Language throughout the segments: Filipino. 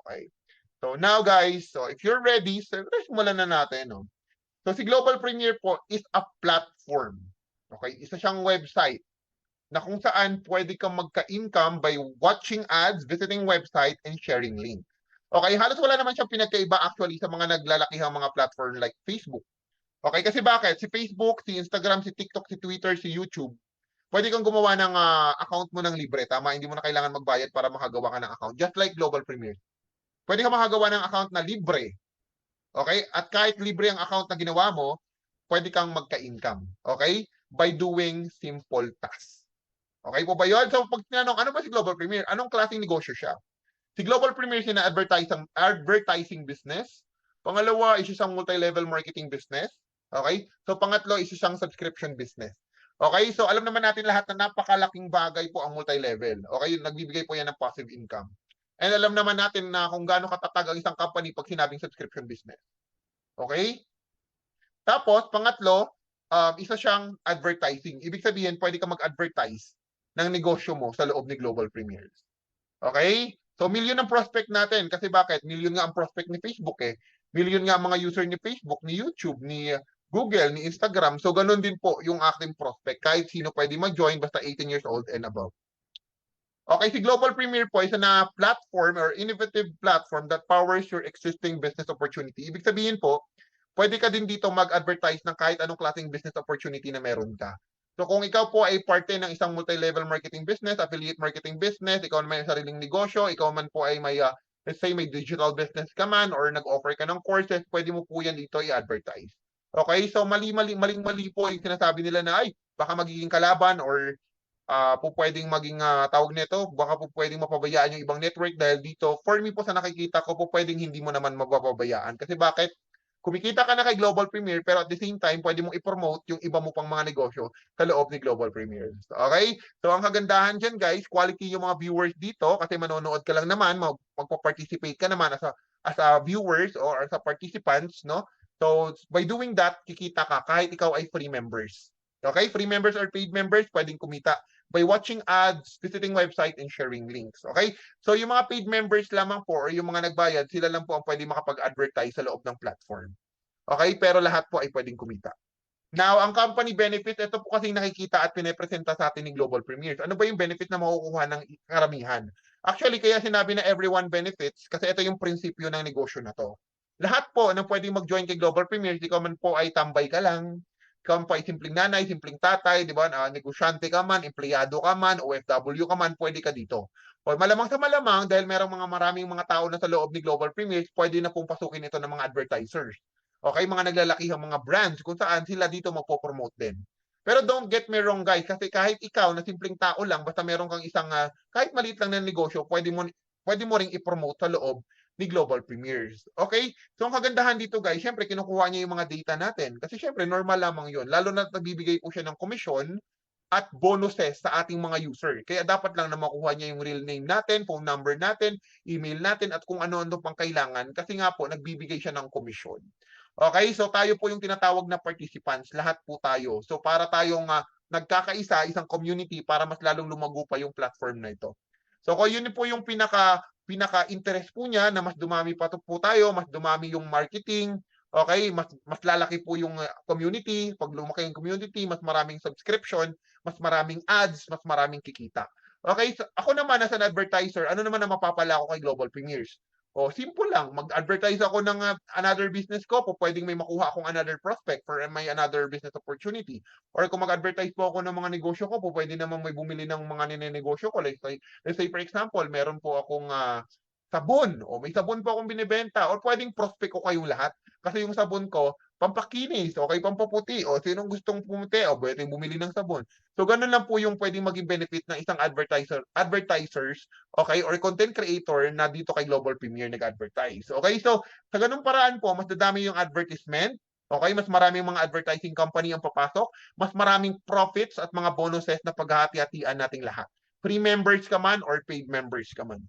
Okay. So now guys, so if you're ready, so simulan na natin. No? So si Global Premier po is a platform. Okay, isa siyang website na kung saan pwede kang magka-income by watching ads, visiting website, and sharing link. Okay, halos wala naman siyang pinagkaiba actually sa mga naglalakihang mga platform like Facebook. Okay, kasi bakit? Si Facebook, si Instagram, si TikTok, si Twitter, si YouTube, pwede kang gumawa ng account mo ng libre. Tama, hindi mo na kailangan magbayad para makagawa ka ng account. Just like Global Premier. Pwede kang makagawa ng account na libre. Okay? At kahit libre ang account na ginawa mo, pwede kang magka-income. Okay? By doing simple tasks. Okay po ba yun? So pag tinanong, ano ba si Global Premier? Anong klaseng negosyo siya? Si Global Premier siya na advertising business. Pangalawa, isa siyang multi-level marketing business. Okay? So pangatlo, isa siyang subscription business. Okay? So alam naman natin lahat na napakalaking bagay po ang multi-level. Okay? Nagbibigay po yan ng passive income. And alam naman natin na kung gaano katatag ang isang company pag sinabing subscription business. Okay? Tapos, pangatlo, isa siyang advertising. Ibig sabihin, pwede ka mag-advertise ng negosyo mo sa loob ni Global Premiers. Okay? So, million ang prospect natin. Kasi bakit? Million nga ang prospect ni Facebook eh. Million nga ang mga user ni Facebook, ni YouTube, ni Google, ni Instagram. So, ganun din po yung aking prospect. Kahit sino pwede mag-join, basta 18 years old and above. Okay, si Global Premier po is na platform or innovative platform that powers your existing business opportunity. Ibig sabihin po, pwede ka din dito mag-advertise ng kahit anong klaseng business opportunity na meron ka. So kung ikaw po ay parte ng isang multi-level marketing business, affiliate marketing business, ikaw may sariling negosyo, ikaw man po ay may, let's say may digital business ka man or nag-offer ka ng courses, pwede mo po yan dito i-advertise. Okay, so maling-mali po yung sinasabi nila na ay baka magiging kalaban or po pwedeng maging tawag nito, baka po pwedeng mapabayaan yung ibang network dahil dito, for me po sa nakikita ko po pwedeng hindi mo naman mapapabayaan. Kasi bakit? Kumikita ka na kay Global Premier pero at the same time, pwede mong i-promote yung iba mo pang mga negosyo sa loob ni Global Premier. Okay? So ang kagandahan dyan guys, quality yung mga viewers dito kasi manonood ka lang naman, magpa-participate ka naman as a viewers or as a participants, no? So by doing that, kikita ka kahit ikaw ay free members. Okay? Free members or paid members, pwedeng kumita by watching ads, visiting website, and sharing links. Okay? So yung mga paid members lamang po or yung mga nagbayad, sila lang po ang pwede makapag-advertise sa loob ng platform. Okay? Pero lahat po ay pwedeng kumita. Now, ang company benefit, ito po kasi nakikita at pinepresenta sa atin ni Global Premiers. Ano ba yung benefit na makukuha ng karamihan? Actually, kaya sinabi na everyone benefits kasi ito yung prinsipyo ng negosyo na to. Lahat po na pwedeng mag-join kay Global Premiers, di ka man po ay tambay ka lang, ikaw po ay simpleng nanay, simpleng tatay, di ba? Negosyante ka man, empleyado ka man, OFW ka man, pwede ka dito. O malamang sa malamang, dahil maraming mga tao na sa loob ni Global Premiers, pwede na pong pasukin ito ng mga advertisers. Okay, mga naglalakihang mga brands kung saan sila dito magpo-promote din. Pero don't get me wrong guys, kasi kahit ikaw na simpleng tao lang, basta meron kang isang kahit maliit lang na negosyo, pwede mo ring i-promote sa loob ni Global Premiers. Okay? So ang kagandahan dito guys, syempre kinukuha niya yung mga data natin. Kasi syempre normal lamang yun. Lalo na nagbibigay po siya ng komisyon at bonuses sa ating mga user. Kaya dapat lang na makuha niya yung real name natin, phone number natin, email natin, at kung ano-ano pang kailangan. Kasi nga po, nagbibigay siya ng komisyon. Okay, so tayo po yung tinatawag na participants, lahat po tayo. So para tayong nagkakaisa, isang community para mas lalong lumago pa yung platform na ito. So kung yun po yung pinaka-interest po niya na mas dumami pa po tayo, mas dumami yung marketing, okay, mas lalaki po yung community, pag lumaki yung community, mas maraming subscription, mas maraming ads, mas maraming kikita. Okay, so ako naman as an advertiser, ano naman ang mapapala ko kay Global Premiers? O, simple lang. Mag-advertise ako ng another business ko, po pwedeng may makuha akong another prospect for may another business opportunity. Or kung mag-advertise po ako ng mga negosyo ko, po pwede naman may bumili ng mga ninenegosyo ko. Let's say for example, meron po akong sabon. O may sabon po akong binibenta. Or pwedeng prospect ko kayong lahat. Kasi yung sabon ko, pampakinis, okay, pampaputi, o sinong gustong pumuti, o pwedeng bumili ng sabon. So, ganun lang po yung pwedeng maging benefit ng isang advertisers, okay, or content creator na dito kay Global Premier nag-advertise. Okay, so sa ganung paraan po, mas dadami yung advertisement, okay, mas maraming mga advertising company ang papasok, mas maraming profits at mga bonuses na paghahati-hatian nating lahat. Free members ka man or paid members ka man.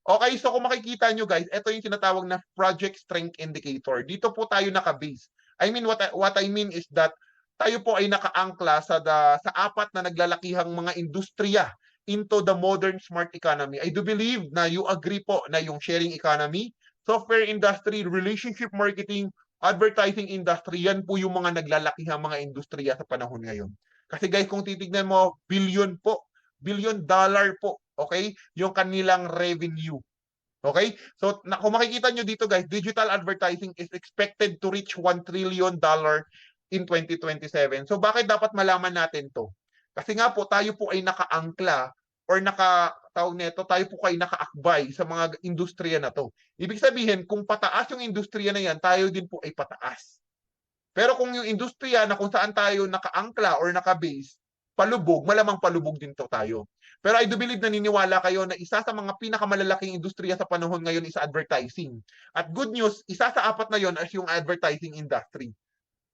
Okay, so kung makikita nyo guys, ito yung tinatawag na Project Strength Indicator. Dito po tayo naka-base. I mean, what I mean is that tayo po ay nakaangkla sa apat na naglalakihang mga industriya into the modern smart economy. I do believe na you agree po na yung sharing economy, software industry, relationship marketing, advertising industry, yan po yung mga naglalakihang mga industriya sa panahon ngayon. Kasi guys, kung titignan mo, billion dollar po, okay? Yung kanilang revenue. Okay? So, kung makikita nyo dito guys, digital advertising is expected to reach $1 trillion in 2027. So, bakit dapat malaman natin to? Kasi nga po, tayo po ay nakaangkla or tawag nito, tayo po ay nakaakbay sa mga industriya na to. Ibig sabihin, kung pataas yung industriya na yan, tayo din po ay pataas. Pero kung yung industriya na kung saan tayo nakaangkla or nakabase, palubog, malamang palubog din to tayo. Pero I do believe naniniwala kayo na isa sa mga pinakamalalaking industriya sa panahon ngayon is advertising. At good news, isa sa apat na yon is yung advertising industry.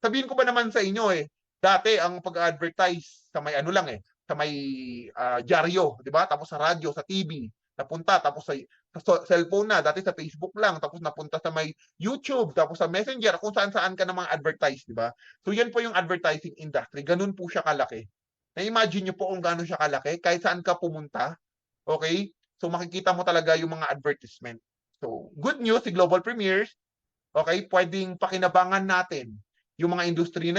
Sabihin ko ba naman sa inyo dati ang pag-advertise sa may ano lang sa may dyaryo, di ba? Tapos sa radyo, sa TV, napunta, tapos sa cellphone na, dati sa Facebook lang, tapos napunta sa may YouTube, tapos sa Messenger, kung saan-saan ka na mga advertise, di ba? So yan po yung advertising industry. Ganun po siya kalaki. Na-imagine nyo po kung gaano siya kalaki, kahit saan ka pumunta, okay? So makikita mo talaga yung mga advertisement. So good news, si Global Premieres, okay, pwedeng pakinabangan natin yung mga industriya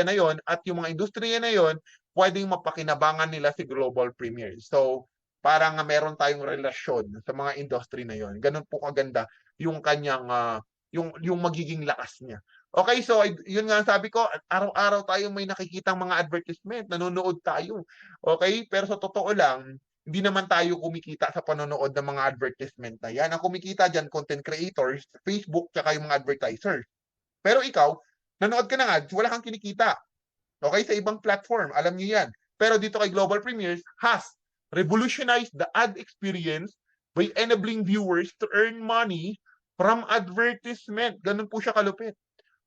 na yon at yung mga industriya na yon pwedeng mapakinabangan nila si Global Premieres. So parang meron tayong relasyon sa mga industry na yon. Ganun po kaganda yung kanyang yung magiging lakas niya. Okay, so yun nga sabi ko, araw-araw tayo may nakikitang mga advertisement, nanonood tayo. Okay, pero sa totoo lang, hindi naman tayo kumikita sa panonood ng mga advertisement na yan. Ang kumikita dyan, content creators, Facebook, tsaka yung mga advertisers. Pero ikaw, nanood ka ng ads, wala kang kinikita. Okay, sa ibang platform, alam niyo yan. Pero dito kay Global Premieres, has revolutionized the ad experience by enabling viewers to earn money from advertisement. Ganun po siya kalupit.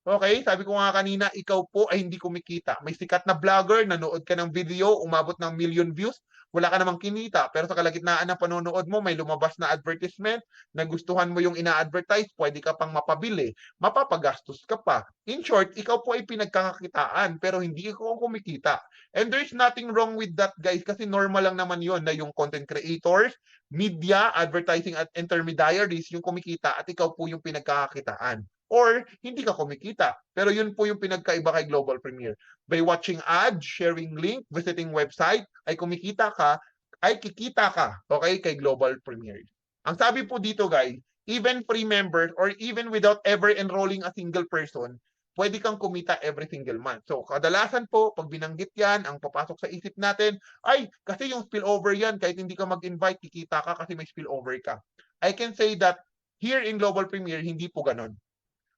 Okay, sabi ko nga kanina, ikaw po ay hindi kumikita. May sikat na vlogger, nanood ka ng video, umabot ng million views, wala ka namang kinita. Pero sa kalagitnaan ng panonood mo, may lumabas na advertisement, nagustuhan mo yung ina-advertise, pwede ka pang mapabili, mapapagastos ka pa. In short, ikaw po ay pinagkakakitaan, pero hindi ikaw kumikita. And there's nothing wrong with that, guys, kasi normal lang naman yon na yung content creators, media, advertising at intermediaries yung kumikita at ikaw po yung pinagkakakitaan. Or hindi ka kumikita. Pero yun po yung pinagkaiba kay Global Premiere. By watching ads, sharing link, visiting website, ay kumikita ka, ay kikita ka, okay, kay Global Premiere. Ang sabi po dito guys, even free members or even without ever enrolling a single person, pwede kang kumita every single month. So kadalasan po, pag binanggit yan, ang papasok sa isip natin, ay kasi yung spillover yan, kahit hindi ka mag-invite, kikita ka kasi may spillover ka. I can say that here in Global Premiere, hindi po ganon.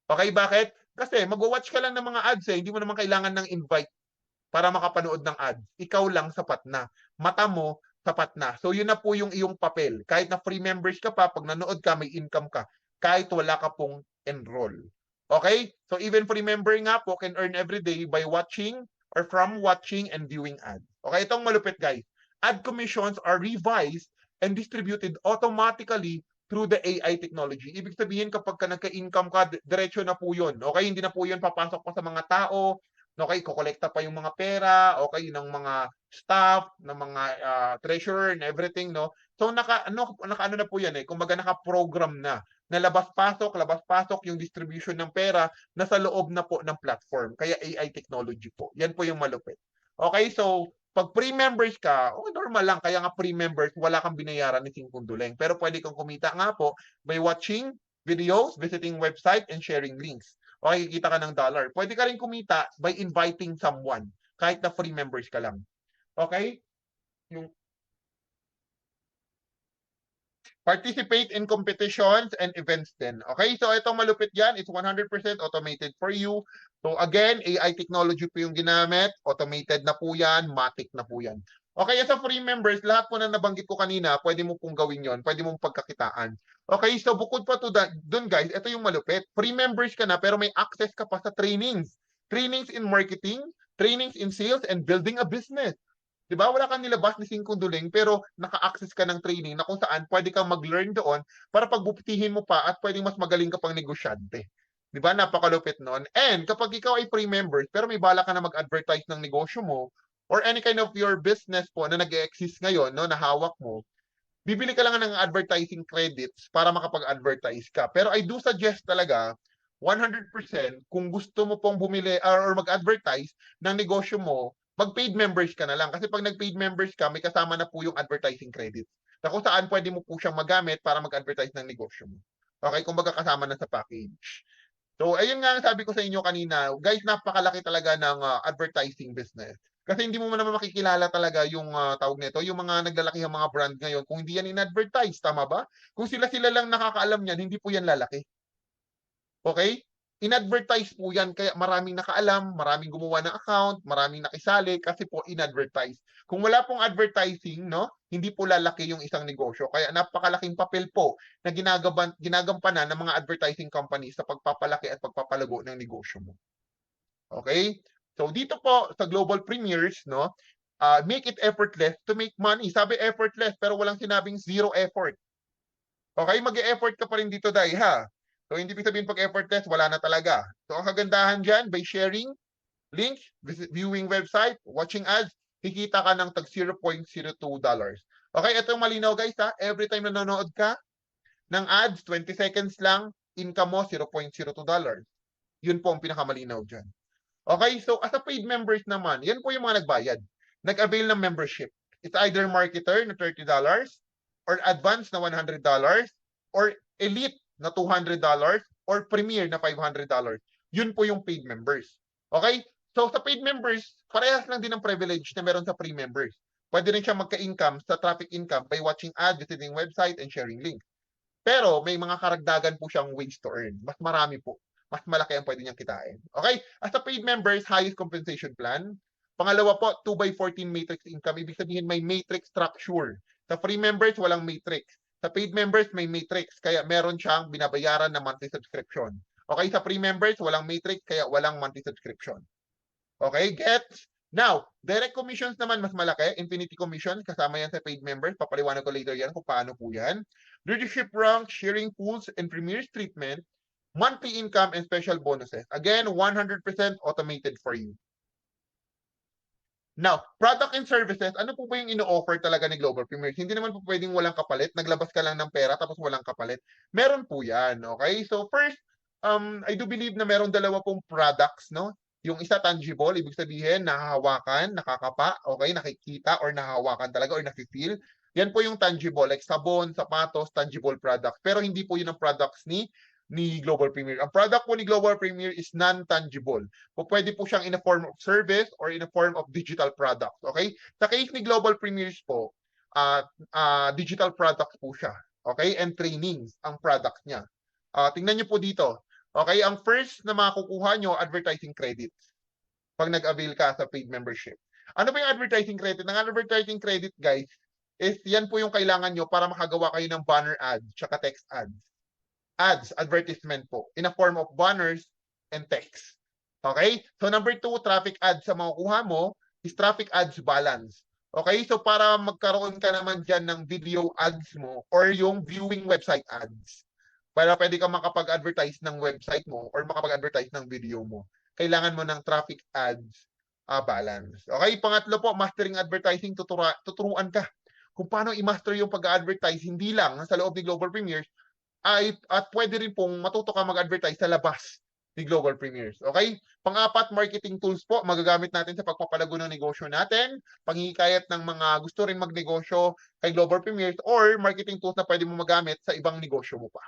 Okay, bakit? Kasi magwa-watch ka lang ng mga ads hindi mo naman kailangan ng invite para makapanood ng ads. Ikaw lang sapat na. Mata mo, sapat na. So yun na po yung iyong papel. Kahit na free members ka pa, pag nanood ka, may income ka. Kahit wala ka pong enroll. Okay? So even free member nga po can earn every day by watching or from watching and viewing ads. Okay, itong malupit guys. Ad commissions are revised and distributed automatically through the AI technology. Ibig sabihin kapag ka nagka-income ka, diretso na po yun. Okay, hindi na po yun papasok pa sa mga tao. Okay, kukolekta pa yung mga pera, okay, ng mga staff, ng mga treasurer and everything, no? So naka-ano na po yan kumbaga naka-program na labas-pasok yung distribution ng pera nasa loob na po ng platform. Kaya AI technology po. Yan po yung malupit. Okay, so pag pre-members ka, okay, normal lang. Kaya nga pre-members, wala kang binayaran ni Singkunduleng. Pero pwede kang kumita nga po by watching videos, visiting website, and sharing links. Okay, kikita ka ng dollar. Pwede ka rin kumita by inviting someone, kahit na free members ka lang. Okay? Yung participate in competitions and events din. Okay, so itong malupit yan, it's 100% automated for you. So again, AI technology po yung ginamit, automated na po yan, matic na po yan. Okay, as a free members, lahat po na nabanggit ko kanina, pwede mo pong gawin yon, pwede mong pagkakitaan. Okay, so bukod pa to dun guys, ito yung malupit. Free members ka na pero may access ka pa sa trainings. Trainings in marketing, trainings in sales, and building a business. Diba? Wala kang nilabas ni Singkunduleng pero naka-access ka ng training na kung saan pwede kang mag-learn doon para pagbuptihin mo pa at pwedeng mas magaling ka pang negosyante. Diba? Napakalupit nun. And kapag ikaw ay free member pero may bala ka na mag-advertise ng negosyo mo or any kind of your business po na nag-exist ngayon, no, na hawak mo, bibili ka lang ng advertising credits para makapag-advertise ka. Pero I do suggest talaga 100% kung gusto mo pong bumili or mag-advertise ng negosyo mo, mag-paid members ka na lang. Kasi pag nag-paid members ka, may kasama na po yung advertising credits. Na kung saan pwede mo po siyang magamit para mag-advertise ng negosyo mo. Okay, kumbaga kasama na sa package. So, ayun nga ang sabi ko sa inyo kanina, guys, napakalaki talaga ng advertising business. Kasi hindi mo naman makikilala talaga yung tawag nito, yung mga naglalakihang mga brand ngayon kung hindi yan in-advertise, tama ba? Kung sila-sila lang nakakaalam niyan, hindi po yan lalaki. Okay? In-advertise po yan, kaya maraming nakaalam, maraming gumawa ng account, maraming nakisali kasi po in-advertise. Kung wala pong advertising, no, hindi po lalaki yung isang negosyo. Kaya napakalaking papel po na ginagampanan ng mga advertising companies sa pagpapalaki at pagpapalago ng negosyo mo. Okay? So dito po sa Global Premiers, no, make it effortless to make money. Sabi effortless pero walang sinabing zero effort. Okay, mag-e-effort ka pa rin dito, Day, ha? So, hindi ibig sabihin pag effortless, wala na talaga. So, ang kagandahan dyan, by sharing, link, viewing website, watching ads, kikita ka ng tag $0.02. Okay, ito yung malinaw, guys, ha? Every time na nanonood ka ng ads, 20 seconds lang, income mo, $0.02. Yun po ang pinakamalinaw dyan. Okay, so as a paid members naman, yan po yung mga nagbayad. Nag-avail ng membership. It's either marketer na $30, or advance na $100, or elite na $200, or premier na $500. Yun po yung paid members. Okay? So sa paid members, parehas lang din ang privilege na meron sa free members. Pwede rin siya magka-income sa traffic income by watching ads, visiting website, and sharing links. Pero may mga karagdagan po siyang ways to earn. Mas marami po. Mas malaki ang pwede niyang kitain. Okay? As a paid members, highest compensation plan. Pangalawa po, 2x14 matrix income. Ibig sabihin may matrix structure. Sa free members, walang matrix. Sa paid members, may matrix. Kaya meron siyang binabayaran na monthly subscription. Okay, sa free members, walang matrix, kaya walang monthly subscription. Okay, gets? Now, direct commissions naman mas malaki. Infinity commission, kasama yan sa paid members. Papaliwanag ko later yan kung paano po yan. Leadership rank, sharing pools, and premiers treatment, monthly income, and special bonuses. Again, 100% automated for you. Now, product and services, ano po ba yung ino-offer talaga ni Global Premiers? Hindi naman po pwedeng walang kapalit, naglabas ka lang ng pera tapos walang kapalit. Meron po yan, okay? So first, I do believe na meron dalawa pong products, no? Yung isa tangible, ibig sabihin nahahawakan, nakakapa, okay, nakikita or nahahawakan talaga or nafe-feel. Yan po yung tangible, like sabon, sapatos, tangible products. Pero hindi po yun ang products ni Global Premier. Ang product po ni Global Premier is non-tangible. Po pwede po siyang in a form of service or in a form of digital product. Okay? Sa case ni Global Premiers po, digital product po siya. Okay? And trainings ang product niya. Tingnan niyo po dito. Okay? Ang first na makukuha nyo, advertising credits. Pag nag-avail ka sa paid membership. Ano ba yung advertising credit? Ang advertising credit, guys, is yan po yung kailangan nyo para makagawa kayo ng banner ads tsaka text ads. Ads, advertisement po, in a form of banners and text. Okay? So number 2, traffic ads sa makukuha mo is traffic ads balance. Okay? So para magkaroon ka naman dyan ng video ads mo or yung viewing website ads. Para pwede ka makapag-advertise ng website mo or makapag-advertise ng video mo. Kailangan mo ng traffic ads balance. Okay? Pangatlo po, mastering advertising, tuturuan ka kung paano i-master yung pag-advertise, hindi lang sa loob ni Global Premiers, at pwede rin pong matuto ka mag-advertise sa labas ni Global Premiers. Okay? Pang-apat, marketing tools po, magagamit natin sa pagpapalago ng negosyo natin, panghihikayat ng mga gusto rin magnegosyo kay Global Premiers, or marketing tools na pwede mo magamit sa ibang negosyo mo pa.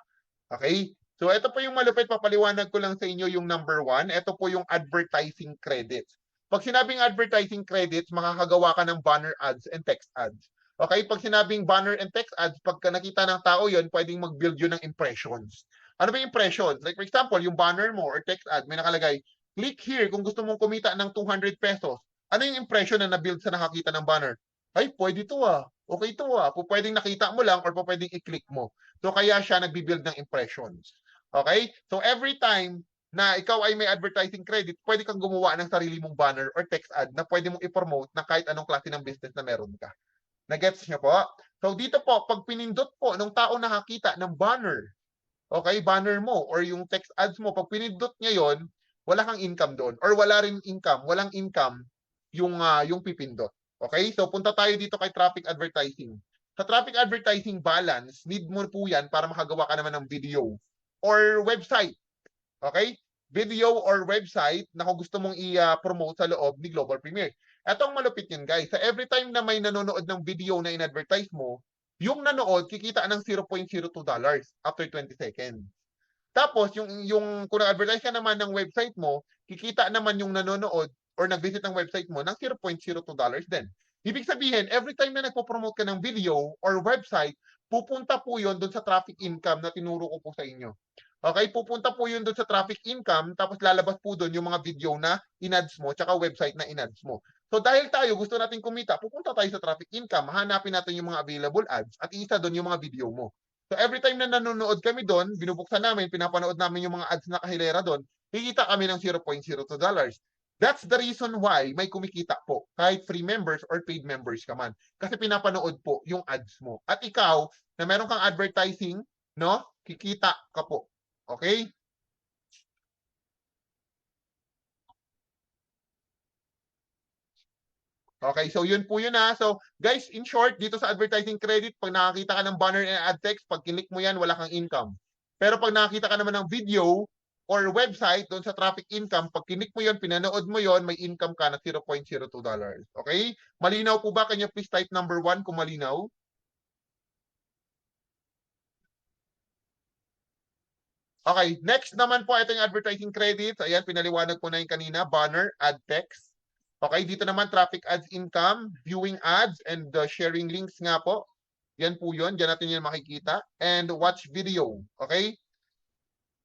Okay? So, ito po yung malupit, papaliwanag ko lang sa inyo yung number 1. Ito po yung advertising credits. Pag sinabing advertising credits, makakagawa ka ng banner ads and text ads. Okay, pag sinabing banner and text ads, pagka nakita ng tao yon, pwedeng mag-build yun ng impressions. Ano ba yung impressions? Like for example, yung banner mo or text ad, may nakalagay, click here kung gusto mong kumita ng 200 pesos. Ano yung impression na na-build sa nakakita ng banner? Ay, pwede to ah. Okay to ah. Pwedeng nakita mo lang or pwedeng i-click mo. So kaya siya nagbi-build ng impressions. Okay? So every time na ikaw ay may advertising credit, pwede kang gumawa ng sarili mong banner or text ad na pwede mong i-promote na kahit anong klase ng business na meron ka. Na-gets niyo po? So dito po, pag pinindot po ng tao nakakita ng banner, okay, banner mo or yung text ads mo, pag pinindot niya yon, wala kang income doon or wala rin income, walang income yung pipindot. Okay? So punta tayo dito kay traffic advertising. Sa traffic advertising balance, need mo po yan para makagawa ka naman ng video or website. Okay? Video or website na kung gusto mong i-promote sa loob ni Global Premier. Etong malupit yun, guys. Sa every time na may nanonood ng video na in-advertise mo, yung nanood, kikita ng $0.02 after 20 seconds. Tapos, yung kung nag-advertise ka naman ng website mo, kikita naman yung nanonood or nag-visit ng website mo ng $0.02 din. Ibig sabihin, every time na nagpo-promote ka ng video or website, pupunta po yun doon sa traffic income na tinuro ko po sa inyo. Okay, pupunta po yun doon sa traffic income, tapos lalabas po doon yung mga video na in-ads mo, tsaka website na in-ads mo. So dahil tayo gusto natin kumita, pupunta tayo sa traffic income, hanapin natin yung mga available ads at isa doon yung mga video mo. So every time na nanonood kami doon, binubuksan namin, pinapanood namin yung mga ads na kahilera doon, kikita kami ng $0.02. That's the reason why may kumikita po, kahit free members or paid members ka man. Kasi pinapanood po yung ads mo. At ikaw, na meron kang advertising, no? Kikita ka po. Okay? Okay, so yun po yun ha. So guys, in short, dito sa advertising credit, pag nakakita ka ng banner and ad text, pag click mo yan, wala kang income. Pero pag nakakita ka naman ng video or website doon sa traffic income, pag click mo yun, pinanood mo yun, may income ka na $0.02. Okay? Malinaw po ba? Can you please type number 1 kung malinaw? Okay, next naman po, ito yung advertising credits. Ayan, pinaliwanag ko na yung kanina, banner, ad text. Okay, dito naman traffic ads income, viewing ads, and sharing links nga po. Yan po yun. Diyan natin yan makikita. And watch video. Okay?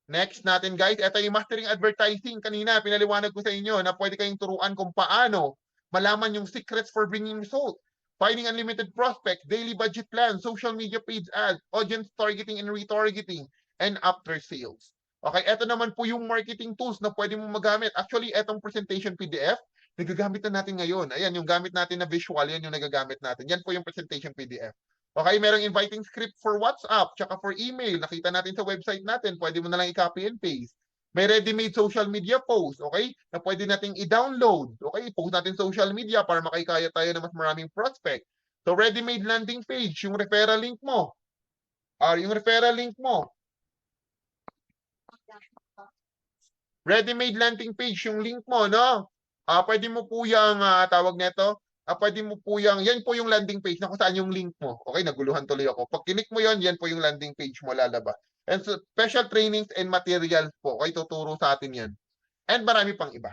Next natin guys, ito yung mastering advertising. Kanina, pinaliwanag ko sa inyo na pwede kayong turuan kung paano malaman yung secrets for bringing result. Finding unlimited prospect, daily budget plan, social media page ads, audience targeting and retargeting, and after sales. Okay, ito naman po yung marketing tools na pwede mo magamit. Actually, etong presentation PDF, nagagamit na natin ngayon. Ayan, yung gamit natin na visual, yan yung nagagamit natin. Yan po yung presentation PDF. Okay, merong inviting script for WhatsApp, tsaka for email. Nakita natin sa website natin. Pwede mo na lang i-copy and paste. May ready-made social media post, okay? Na pwede nating i-download. Okay, post natin social media para makikaya tayo na mas maraming prospect. So, ready-made landing page, yung referral link mo. Yung referral link mo. Ready-made landing page, yung link mo, no? Pwede mo po yung tawag nito. Pwede mo po yung, yan po yung landing page na kung saan yung link mo. Okay, naguluhan tuloy ako. Pag kinik mo yan po yung landing page mo lalabas. And so, special trainings and materials po. Okay, tuturo sa atin yan. And marami pang iba.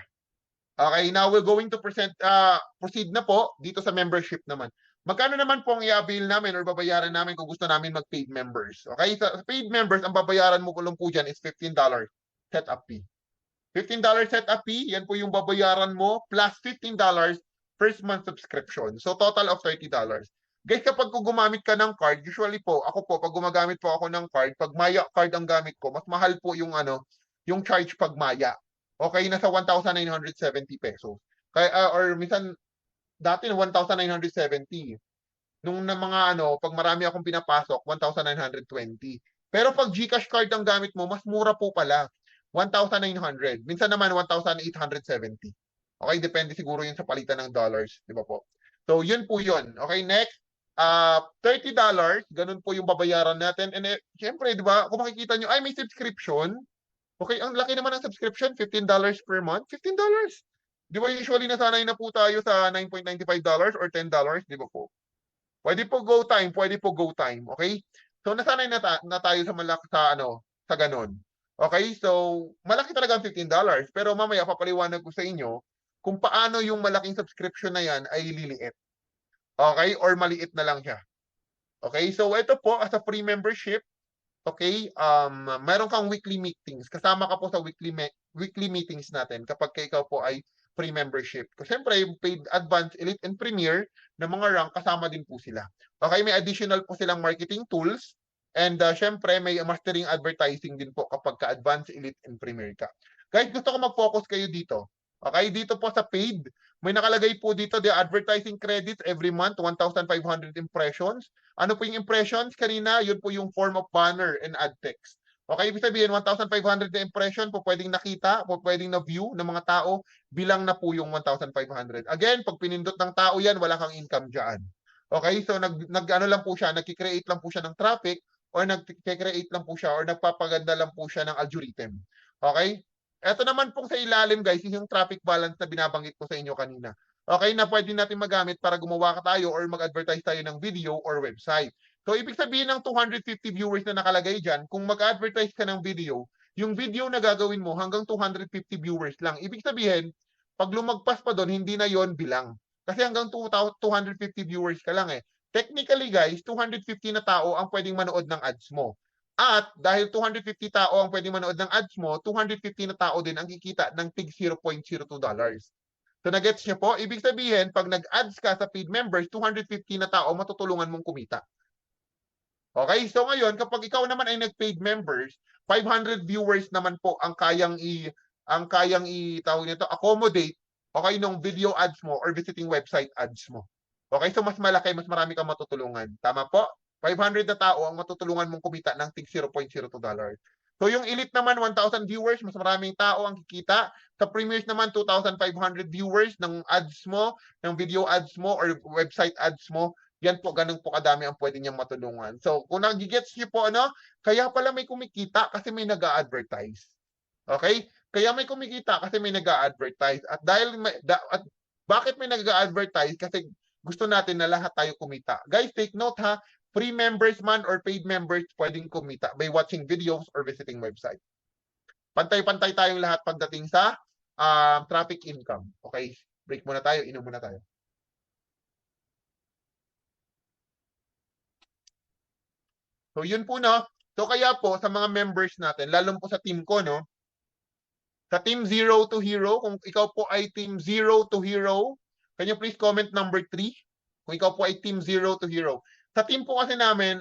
Okay, now we're going to proceed na po dito sa membership naman. Magkano naman po ang i-avail namin or babayaran namin kung gusto namin mag-paid members? Okay, sa paid members, ang babayaran mo kulong po dyan is $15 setup fee. $15 setup fee, yan po yung babayaran mo, plus $15 first month subscription. So, total of $30. Guys, kapag gumamit ka ng card, usually po, ako po, pag gumagamit po ako ng card, pag Maya card ang gamit ko, mas mahal po yung yung charge pag Maya. Okay, nasa 1,970 pesos. Kaya, or minsan, dati na 1,970. Nung na mga pag marami akong pinapasok, 1,920. Pero pag GCash card ang gamit mo, mas mura po pala. 1,900. Minsan naman 1,870. Okay, depende siguro yun sa palitan ng dollars, di ba po? So, yun po yun. Okay, next. $30, ganun po yung babayaran natin. And syempre, di ba, kung makikita nyo, ay may subscription. Okay, ang laki naman ng subscription, $15 per month. $15. Di ba usually nasanay na po tayo sa $9.95 or $10, di ba po? Pwede po go time, pwede po go time, okay? So nasanay na tayo sa ganun. Okay? So malaki talaga ang $15, pero mamaya papaliwanag ko sa inyo kung paano yung malaking subscription na yan ay liliit. Okay? Or maliit na lang siya. Okay? So ito po as a free membership, okay? Meron kang weekly meetings. Kasama ka po sa weekly meetings natin kapag ikaw po ay free membership. Kasi siyempre, yung paid advance, elite, and premier na mga rank, kasama din po sila. Okay, may additional po silang marketing tools. And syempre, may mastering advertising din po kapag ka-advance, elite, and premier ka. Guys, gusto ko mag-focus kayo dito. Okay, dito po sa paid, may nakalagay po dito the advertising credits every month, 1,500 impressions. Ano po yung impressions? Kanina, yun po yung form of banner and ad text. Okay, ibig sabihin 1,500 na impression po pwedeng nakita, po pwedeng na-view ng mga tao, bilang na po yung 1,500. Again, pag pinindot ng tao yan, wala kang income dyan. Okay, so ano lang po siya, nagki-create lang po siya ng traffic or nagki-create lang po siya or nagpapaganda lang po siya ng algorithm. Okay? Ito naman pong sa ilalim guys, yung traffic balance na binabanggit ko sa inyo kanina. Okay, na pwede natin magamit para gumawa ka tayo or mag-advertise tayo ng video or website. So, ibig sabihin ng 250 viewers na nakalagay dyan, kung mag-advertise ka ng video, yung video na gagawin mo hanggang 250 viewers lang. Ibig sabihin, pag lumagpas pa doon, hindi na yon bilang. Kasi hanggang 250 viewers ka lang eh. Technically guys, 250 na tao ang pwedeng manood ng ads mo. At dahil 250 tao ang pwedeng manood ng ads mo, 250 na tao din ang kikita ng tig $0.02. So nagets niyo po? Ibig sabihin, pag nag-ads ka sa paid members, 250 na tao matutulungan mong kumita. Okay? So ngayon, kapag ikaw naman ay nag-paid members, 500 viewers naman po ang kayang tawag nito, accommodate, okay, nung video ads mo or visiting website ads mo. Okay? So mas malaki, mas marami kang matutulungan. Tama po? 500 na tao ang matutulungan mong kumita ng tig $0.02. So yung elite naman, 1,000 viewers, mas maraming tao ang kikita. Sa premiers naman, 2,500 viewers ng ads mo, ng video ads mo or website ads mo. Yan po, ganun po kadami ang pwede niyang matulungan. So, kung nagigets niyo po, kaya pala may kumikita kasi may nag-a-advertise. Okay? Kaya may kumikita kasi may nag-a-advertise. At bakit may nag-a-advertise? Kasi gusto natin na lahat tayo kumita. Guys, take note ha, free members man or paid members pwedeng kumita by watching videos or visiting website. Pantay-pantay tayong lahat pagdating sa traffic income. Okay? Break muna tayo, inom muna tayo. So yun po So kaya po sa mga members natin, lalo po sa team ko sa team Zero to Hero, kung ikaw po ay team Zero to Hero, can you please comment number 3? Kung ikaw po ay team Zero to Hero. Sa team po kasi namin,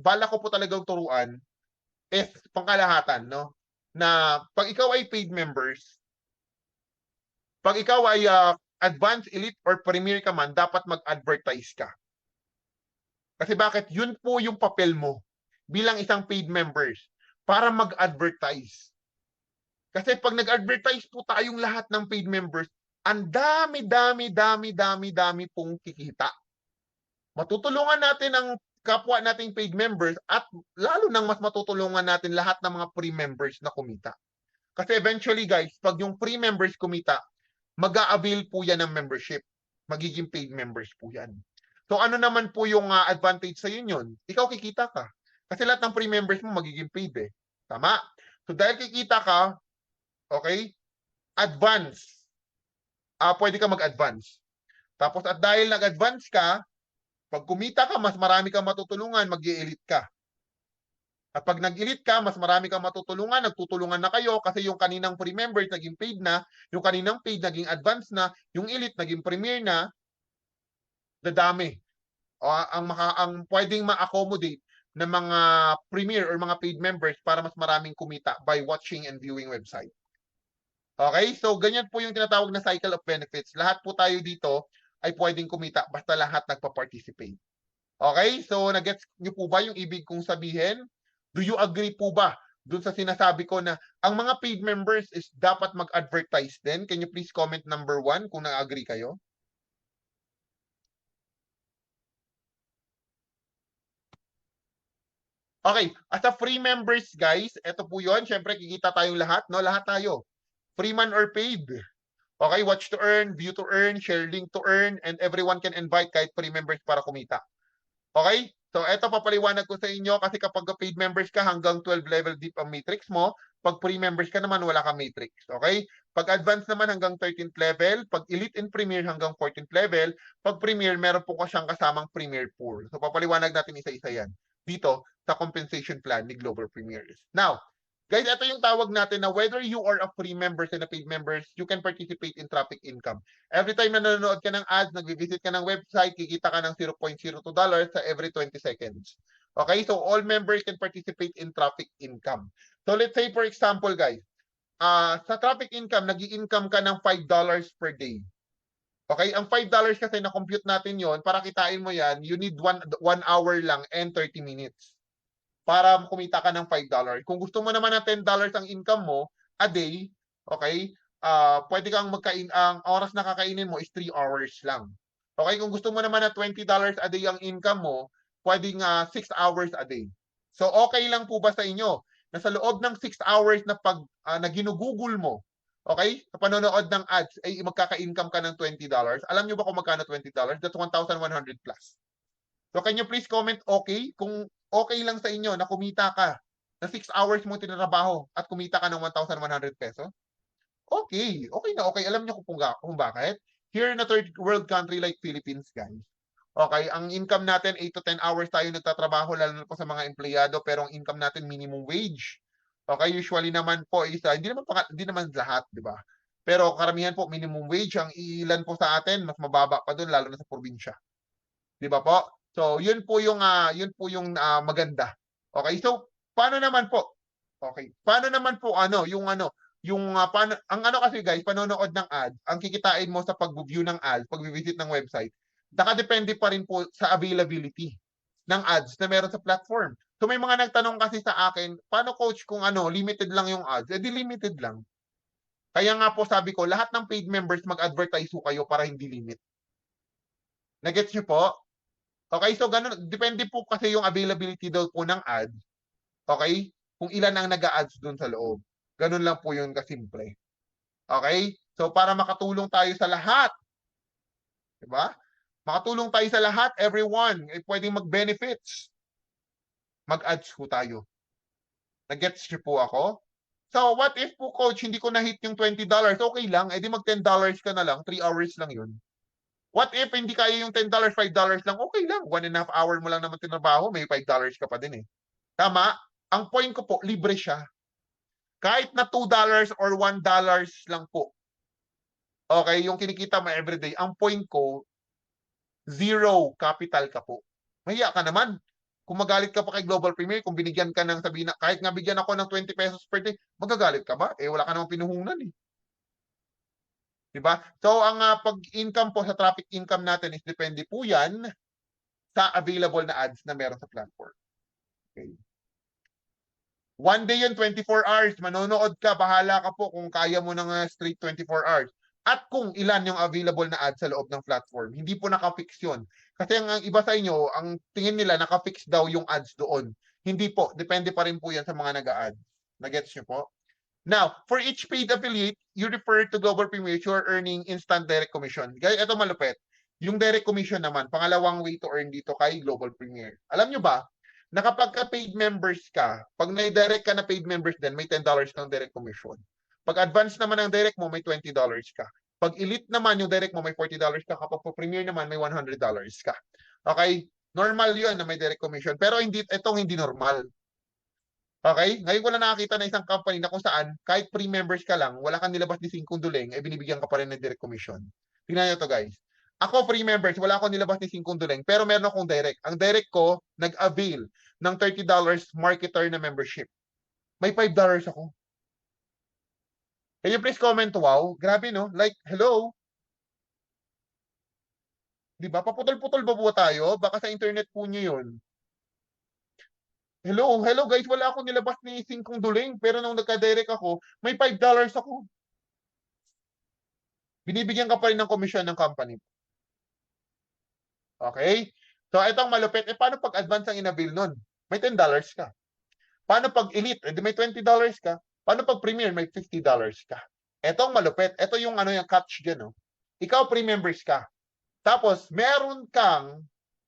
bala ko po talagang turuan is pangkalahatan, na pag ikaw ay paid members, pag ikaw ay advanced, elite, or premier ka man, dapat mag-advertise ka. Kasi bakit? Yun po yung papel mo bilang isang paid members para mag-advertise. Kasi pag nag-advertise po tayong lahat ng paid members, ang dami pong kikita. Matutulungan natin ang kapwa nating paid members at lalo nang mas matutulungan natin lahat ng mga free members na kumita. Kasi eventually guys, pag yung free members kumita, mag-a-avail po yan ng membership. Magiging paid members po yan. So ano naman po yung advantage sa yun? Ikaw kikita ka. Kasi lahat ng free members mo magiging paid eh. Tama? So dahil kikita ka, okay, advance. Pwede ka mag-advance. Tapos at dahil nag-advance ka, pag kumita ka, mas marami kang matutulungan, mag-i-elite ka. At pag nag-elite ka, mas marami kang matutulungan, nagtutulungan na kayo kasi yung kaninang free members naging paid na, yung kaninang paid naging advance na, yung elite naging premier na, dadami. Ang pwedeng ma-accommodate ng mga premier or mga paid members para mas maraming kumita by watching and viewing website. Okay? So, ganyan po yung tinatawag na cycle of benefits. Lahat po tayo dito ay pwedeng kumita basta lahat nagpa-participate. Okay? So, nagets niyo po ba yung ibig kong sabihin? Do you agree po ba dun sa sinasabi ko na ang mga paid members is dapat mag-advertise din? Can you please comment number 1 kung na-agree kayo? Okay, as a free members guys, ito po yun. Siyempre, kikita tayong lahat, Lahat tayo. Free man or paid. Okay, watch to earn, view to earn, share link to earn, and everyone can invite kahit free members para kumita. Okay? So, eto papaliwanag ko sa inyo kasi kapag paid members ka, hanggang 12 level deep ang matrix mo. Pag free members ka naman, wala kang matrix. Okay? Pag advanced naman, hanggang 13th level. Pag elite and premier, hanggang 14th level. Pag premier, meron po ko siyang kasamang premier pool. So, papaliwanag natin isa-isa yan dito sa compensation plan ni Global Premiers. Now, guys, ito yung tawag natin na whether you are a free members and a paid members, you can participate in traffic income. Every time na nanonood ka ng ads, nag-visit ka ng website, kikita ka ng $0.02 sa every 20 seconds. Okay, so all members can participate in traffic income. So let's say for example guys, sa traffic income, nag-i-income ka ng $5 per day. Okay, ang $5 kasi na-compute natin yon para kitain mo yan, you need 1 hour lang and 30 minutes. para kumita ka ng $5. Kung gusto mo naman ng $10 ang income mo a day, okay, pwede kang ang oras na kakainin mo is 3 hours lang. Okay, kung gusto mo naman na $20 a day ang income mo, pwedeng 6 hours a day. So okay lang po ba sa inyo na sa loob ng 6 hours na na ginugugol mo, okay, sa panonood ng ads ay magkaka-income ka ng $20? Alam niyo ba kung magkano $20? That's 1,100 plus. So can you please comment okay kung okay lang sa inyo na kumita ka na 6 hours mo tinrabaho at kumita ka ng 1,100 pesos? Okay, okay na okay. Alam niyo kung bakit? Here in a third world country like Philippines, guys. Okay, ang income natin 8 to 10 hours tayo nagtatrabaho lalo na po sa mga empleyado pero ang income natin minimum wage. Okay, usually naman po is hindi naman lahat, 'di ba? Pero karamihan po minimum wage, ang ilan po sa atin mas mababa pa doon lalo na sa probinsya. 'Di ba po? So, maganda. Okay, so paano naman po? Okay. Paano naman po paano ang ano kasi guys, panonood ng ads, ang kikitain mo sa pag-view ng ads, pag-visit ng website, nakadepende pa rin po sa availability ng ads na meron sa platform. So may mga nagtanong kasi sa akin, paano coach kung limited lang yung ads? Eh di limited lang. Kaya nga po sabi ko, lahat ng paid members mag-advertise po kayo para hindi limit. Nagets niyo po? Okay, so ganun, depende po kasi yung availability daw po ng ads. Okay? Kung ilan ang nag-a-ads doon sa loob. Ganun lang po yun kasimple. Okay? So para makatulong tayo sa lahat, 'di ba? Makatulong tayo sa lahat, everyone, pwedeng mag-benefits. Mag-ads po tayo. Nag-gets niyo po ako? So what if po coach, hindi ko na-hit yung $20? Okay lang, edi mag $10 ka na lang, 3 hours lang yun. What if hindi kaya yung $10, $5 lang? Okay lang, 1.5 hour mo lang naman tinrabaho, may $5 ka pa din eh. Tama? Ang point ko po, libre siya. Kahit na $2 or $1 lang po. Okay, yung kinikita mo everyday, ang point ko, zero capital ka po. Mahiya ka naman. Kung magalit ka pa kay Global Premier, kung binigyan ka ng sabihin na, kahit nga bigyan ako ng 20 pesos per day, magagalit ka ba? Eh, wala ka namang pinuhunan eh. Diba? So, ang pag-income po sa traffic income natin is depende po yan sa available na ads na meron sa platform. Okay. One day yun, 24 hours. Manonood ka, bahala ka po kung kaya mo ng straight 24 hours. At kung ilan yung available na ads sa loob ng platform. Hindi po nakafix yun. Kasi ang iba sa inyo, ang tingin nila nakafix daw yung ads doon. Hindi po. Depende pa rin po yan sa mga nag-a-ads. Nagets nyo po? Now, for each paid affiliate, you refer to Global Premier, you are earning instant direct commission. Guys, ito malupit. Yung direct commission naman, pangalawang way to earn dito kay Global Premier. Alam nyo ba, na kapag ka-paid members ka, pag na-direct ka na paid members din, may $10 kang direct commission. Pag advance naman ang direct mo, may $20 ka. Pag elite naman yung direct mo, may $40 ka. Kapag po-premier naman, may $100 ka. Okay? Normal yun na may direct commission. Pero itong hindi normal. Okay? Ngayon ko lang nakakita na isang company na kung saan, kahit pre-members ka lang, wala kang nilabas ni 5 duleng, eh binibigyan ka pa rin ng direct commission. Tingnan nyo to guys. Ako pre-members, wala akong nilabas ni 5 duleng, pero meron akong direct. Ang direct ko, nag-avail ng $30 marketer na membership. May $5 ako. Can you please comment, wow? Grabe no? Like, hello? Di ba? Paputol-putol ba po tayo? Baka sa internet po nyo yun. Hello, hello guys, wala akong nilabas ni 5 duleng, pero nung nagka-direct ako, may $5 ako. Binibigyan ka pa rin ng komisyon ng company. Okay? So, itong malupit. Eh, paano pag advance ang inabil nun? May $10 ka. Paano pag elite? Eh, may $20 ka. Paano pag premier? May $50 ka. Etong malupit. Ito yung yung catch dyan. No? Ikaw pre-members ka. Tapos, meron kang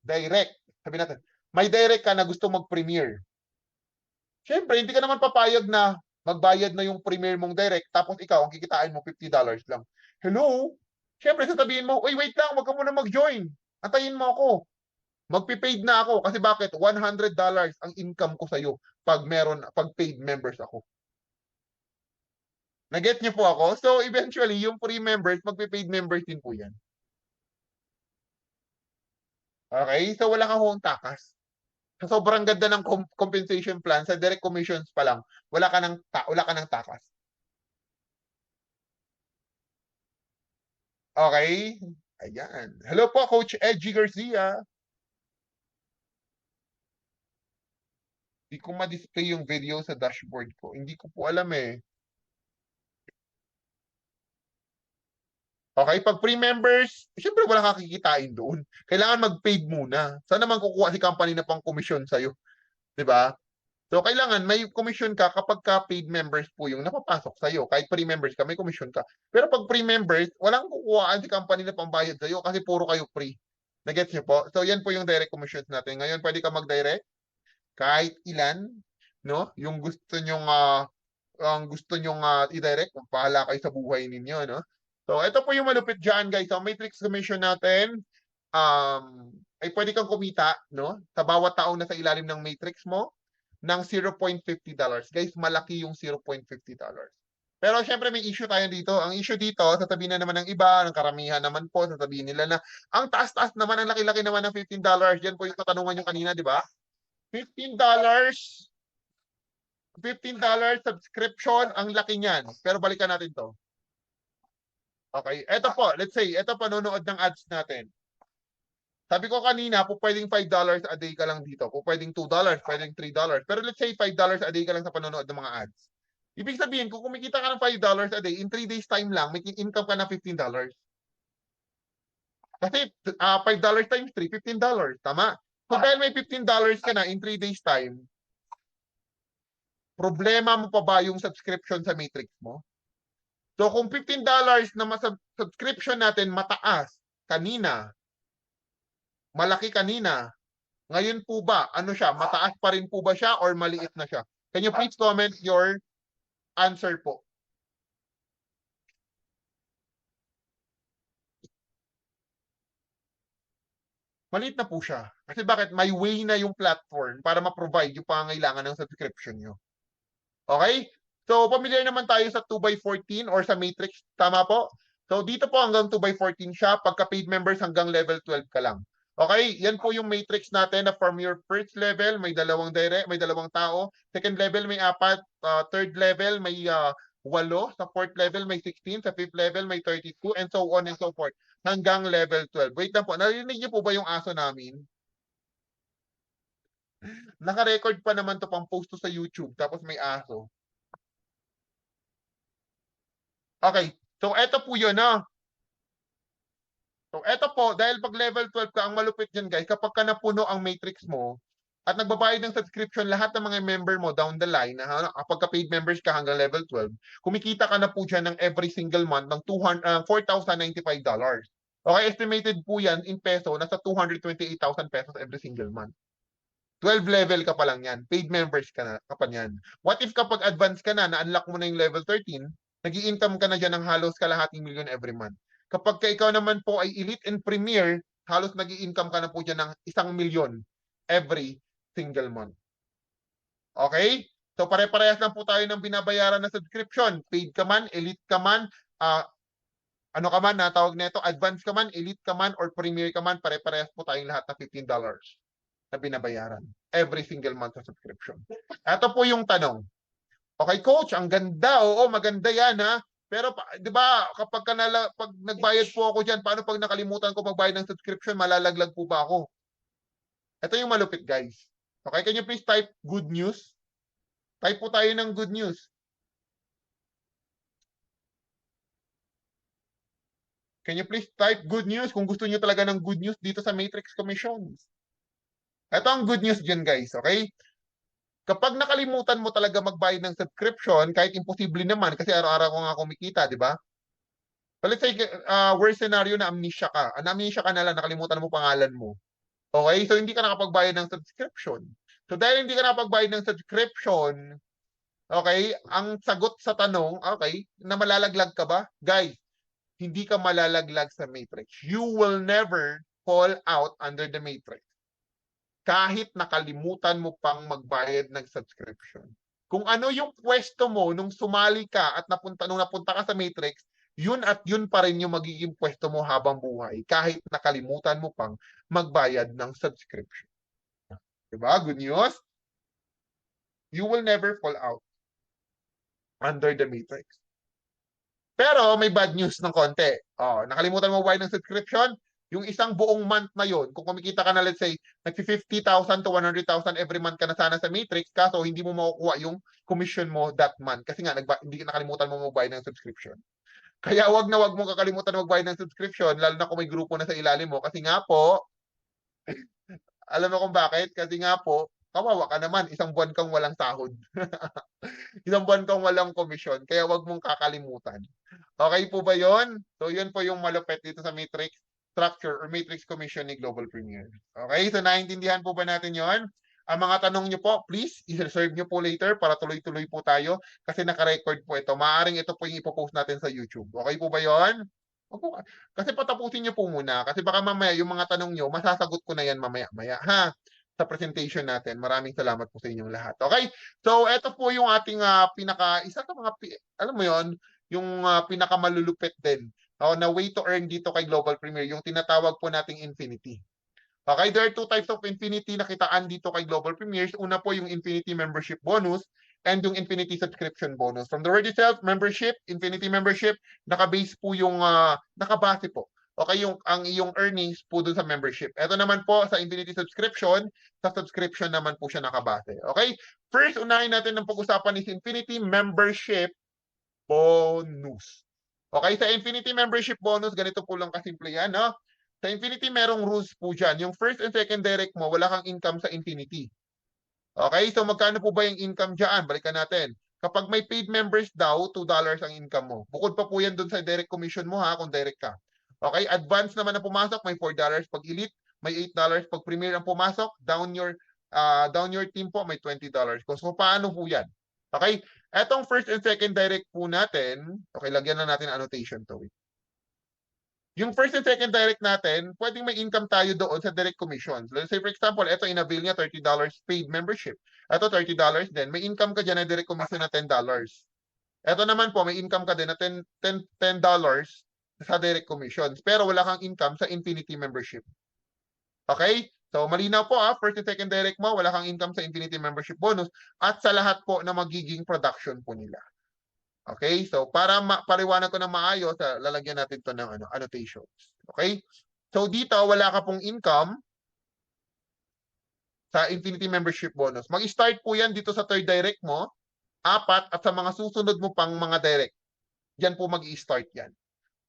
direct. Sabi natin, may direct ka na gusto mag-premier. Siyempre, hindi ka naman papayag na magbayad na yung premier mong direct, tapos ikaw, ang kikitain mo, $50 lang. Hello? Siyempre, sasabihin mo, uy, wait lang, wag ka muna mag-join. Antayin mo ako. Magpipaid na ako. Kasi bakit? $100 ang income ko sa'yo pag paid members ako. Naget niyo po ako? So, eventually, yung free members, magpipaid members din po yan. Okay? So, wala kang hong takas. Sa sobrang ganda ng compensation plan, sa direct commissions pa lang, wala ka ng takas. Okay? Ayan. Hello po, Coach Edgy Garcia. Hindi ko ma-display yung video sa dashboard ko. Hindi ko po alam eh. Okay, pag pre-members, syempre wala kakikitain doon. Kailangan mag-paid muna. Saan naman kukuha si company na pang komisyon sa'yo? 'Di ba? So, kailangan may commission ka kapag ka paid members po yung napapasok sa'yo. Kahit pre-members ka, may commission ka. Pero pag pre-members, walang kukuhaan si company na pambayad sa'yo kasi puro kayo free. Nagets niyo po? So, yan po yung direct commissions natin. Ngayon, pwede ka mag-direct kahit ilan, no? Yung gusto nyong i-direct, kung pahala kayo sa buhay ninyo, no? So, ito po yung malupit dyan, guys. So, matrix commission natin, ay pwede kang kumita, no? Sa bawat tao na sa ilalim ng matrix mo, ng $0.50. Guys, malaki yung $0.50. Pero syempre may issue tayo dito. Ang issue dito, sasabihin na naman ng iba, ng karamihan naman po, sasabihin nila na ang taas-taas naman, ang laki-laki naman ng $15. Yan po yung katanungan nyo kanina, di ba? $15, $15 subscription, ang laki niyan. Pero balikan natin to. Okay, eto po, let's say, eto panonood ng ads natin. Sabi ko kanina, po pwedeng $5 a day ka lang dito. Po pwedeng $2, pwedeng $3. Pero let's say $5 a day ka lang sa panonood ng mga ads. Ibig sabihin, kung kumikita ka ng $5 a day, in 3 days time lang, may income ka na $15. Kasi $5 times 3, $15. Tama? So dahil may $15 ka na in 3 days time, problema mo pa ba yung subscription sa Matrix mo? So kung $15 na subscription natin mataas kanina, malaki kanina, ngayon po ba, ano siya, mataas pa rin po ba siya or maliit na siya? Can you please comment your answer po? Maliit na po siya. Kasi bakit? May way na yung platform para ma-provide yung pangangailangan ng subscription nyo. Okay? So, familiar naman tayo sa 2x14 or sa matrix. Tama po? So, dito po hanggang 2x14 siya. Pagka paid members hanggang level 12 ka lang. Okay? Yan po yung matrix natin na from your first level, may dalawang tao. Second level, may 4. Third level, may 8. Sa fourth level, may 16. Sa fifth level, may 32. And so on and so forth. Hanggang level 12. Wait lang po. Narinig niyo po ba yung aso namin? Naka-record pa naman to, pang post to sa YouTube. Tapos may aso. Okay. So, eto po yun, no? So, eto po, dahil pag level 12 ka, ang malupit dyan, guys, kapag ka napuno ang matrix mo, at nagbabayad ng subscription lahat ng mga member mo down the line, kapag ka paid members ka hanggang level 12, kumikita ka na po dyan ng every single month ng $4,095. Okay, estimated po yan in peso, nasa 228,000 pesos every single month. 12 level ka pa lang yan. Paid members ka pa yan. What if kapag advance ka na, na-unlock mo na yung level 13, nag-i-income ka na dyan ng halos kalahating milyon every month. Kapag ka ikaw naman po ay elite and premier, halos nag-i-income ka na po dyan ng 1,000,000 every single month. Okay? So pare-parehas lang po tayo ng binabayaran na subscription. Paid ka man, elite ka man, ano ka man, natawag nito, advance ka man, elite ka man, or premier ka man, pare-parehas po tayong lahat na $15 na binabayaran every single month sa subscription. Ito po yung tanong. Okay, coach, ang ganda. Oo, maganda yan, ha? Pero, di ba, pag nagbayad po ako dyan, paano pag nakalimutan ko magbayad ng subscription, malalaglag po ba ako? Ito yung malupit, guys. Okay, can you please type good news? Type po tayo ng good news. Can you please type good news kung gusto niyo talaga ng good news dito sa Matrix Commissions? Ito ang good news dyan, guys. Okay? Kapag nakalimutan mo talaga magbayad ng subscription, kahit imposible naman kasi araw-araw ko nga kumikita, di ba? But let's say, worst scenario na amnesia ka. Amnesia ka na lang, nakalimutan mo pangalan mo. Okay? So, hindi ka nakapagbayad ng subscription. So, dahil hindi ka nakapagbayad ng subscription, okay, ang sagot sa tanong, okay, na malalaglag ka ba? Guys, hindi ka malalaglag sa matrix. You will never fall out under the matrix. Kahit nakalimutan mo pang magbayad ng subscription. Kung ano yung pwesto mo nung sumali ka at nung napunta ka sa Matrix, yun at yun pa rin yung magiging pwesto mo habang buhay kahit nakalimutan mo pang magbayad ng subscription. Diba? Good news? You will never fall out under the Matrix. Pero may bad news ng konti. Nakalimutan mo magbayad ng subscription, yung isang buong month na yon, kung kumikita ka na let's say, nag-50,000 to 100,000 every month ka na sana sa Matrix, kaso hindi mo makukuha yung commission mo that month kasi nga hindi nakalimutan mo magbayad ng subscription. Kaya wag mong kakalimutan na magbayad ng subscription, lalo na kung may grupo na sa ilalim mo. Kasi nga po, alam mo kung bakit? Kasi nga po, kawawa ka naman, isang buwan kang walang sahod. Isang buwan kang walang komisyon, kaya wag mong kakalimutan. Okay po ba yon? So yun po yung malupit dito sa matrix structure or matrix commission ni Global Premier. Okay, so naintindihan po ba natin yon? Ang mga tanong nyo po, please, i-reserve nyo po later para tuloy-tuloy po tayo kasi naka-record po ito. Maaring ito po yung ipopost natin sa YouTube. Okay po ba yon? Opo, kasi patapusin nyo po muna. Kasi baka mamaya yung mga tanong nyo, masasagot ko na yan mamaya-maya. Ha? Sa presentation natin. Maraming salamat po sa inyong lahat. Okay? So, ito po yung ating isa sa mga, alam mo yon, yung pinakamalulupit din na way to earn dito kay Global Premier, yung tinatawag po nating Infinity. Okay, there are two types of Infinity na kitaan dito kay Global Premiers. Una po yung Infinity Membership Bonus and yung Infinity Subscription Bonus. From the word itself, membership, Infinity Membership, nakabase po yung, nakabase po. Okay, ang iyong earnings po dun sa membership. Ito naman po sa Infinity Subscription, sa subscription naman po siya nakabase. Okay, first unahin natin ng pag-usapan is Infinity Membership Bonus. Okay, sa Infinity Membership Bonus, ganito po lang kasimple yan, no? Sa Infinity, merong rules po dyan. Yung first and second direct mo, wala kang income sa Infinity. Okay, so magkano po ba yung income dyan? Balikan natin. Kapag may paid members daw, $2 ang income mo. Bukod pa po yan dun sa direct commission mo ha, kung direct ka. Okay, advance naman na pumasok, may $4. Pag elite, may $8. Pag premier ang pumasok, down your team po, may $20. So paano po yan? Okay, etong first and second direct po natin, okay, lagyan na natin annotation to. Yung first and second direct natin, pwedeng may income tayo doon sa direct commissions. Let's say for example, ito in-avail niya $30 paid membership. Ito $30 din. May income ka dyan na direct commission na $10. Ito naman po, may income ka din na $10 sa direct commissions. Pero wala kang income sa Infinity membership. Okay? So malinaw po first and second direct mo, wala kang income sa Infinity membership bonus at sa lahat po na magiging production po nila. Okay? So, para paliwanag ko na maayos, lalagyan natin to ng annotations. Okay? So, dito, wala ka pong income sa Infinity Membership Bonus. Mag-start po yan dito sa third direct mo, 4, at sa mga susunod mo pang mga direct. Yan po mag-i-start yan.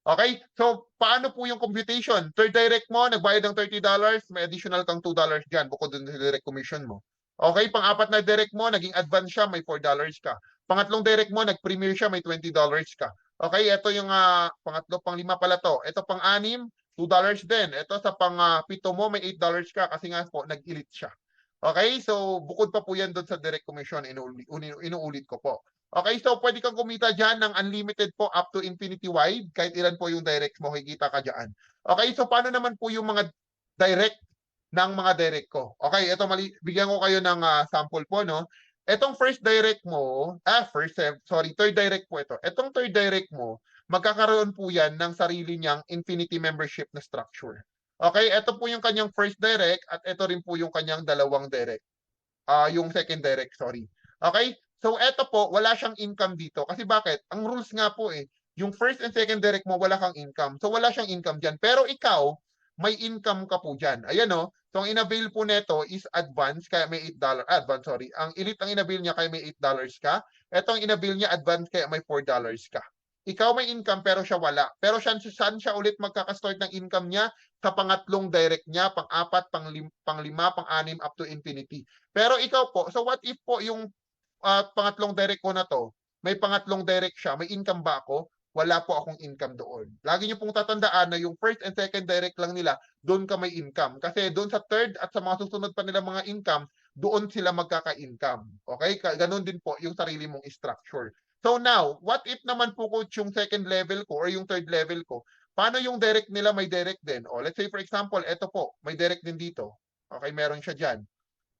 Okay? So, paano po yung computation? Third direct mo, nagbayad ng $30, may additional kang $2 dyan, bukod dun sa direct commission mo. Okay, pang-4 na direct mo, naging advance siya, may $4 ka. Pangatlong direct mo, nag-premier siya, may $20 ka. Okay, ito yung pangatlo, pang-5 pala to. Ito pang-6, $2 din. Ito sa pang-7 mo, may $8 ka kasi nga po, nag-elite siya. Okay, so bukod pa po yan doon sa direct commission, inuulit ko po. Okay, so pwede kang kumita dyan ng unlimited po up to infinity wide, kahit ilan po yung direct mo, kikita ka dyan. Okay, so paano naman po yung mga direct ng mga direct ko? Okay, ito bigyan ko kayo ng sample po, no? Etong first direct mo, third direct po ito. Etong third direct mo, magkakaroon po yan ng sarili niyang Infinity membership na structure. Okay, ito po yung kanyang first direct at ito rin po yung kanyang dalawang direct. Yung second direct, sorry. Okay, so ito po, wala siyang income dito. Kasi bakit? Ang rules nga po yung first and second direct mo, wala kang income. So wala siyang income dyan. Pero ikaw, may income ka po dyan. Ayan o. So ang in-avail po neto is advance, kaya may $8. Advance, sorry. Ang elite ang in-avail niya, kaya may $8 ka. Ito ang in-avail niya, advance, kaya may $4 ka. Ikaw may income, pero siya wala. Pero saan siya ulit magkakastart ng income niya? Sa pangatlong direct niya, pang-4, pang-5, pang-6, up to infinity. Pero ikaw po, so what if po yung pangatlong direct ko na to, may pangatlong direct siya, may income ba ako? Wala po akong income doon. Lagi niyo pong tatandaan na yung first and second direct lang nila, doon ka may income. Kasi doon sa third at sa mga susunod pa nila mga income, doon sila magkaka-income. Okay? Ganon din po yung sarili mong structure. So now, what if naman po coach yung second level ko or yung third level ko, paano yung direct nila may direct din? O let's say for example, eto po, may direct din dito. Okay, meron siya dyan.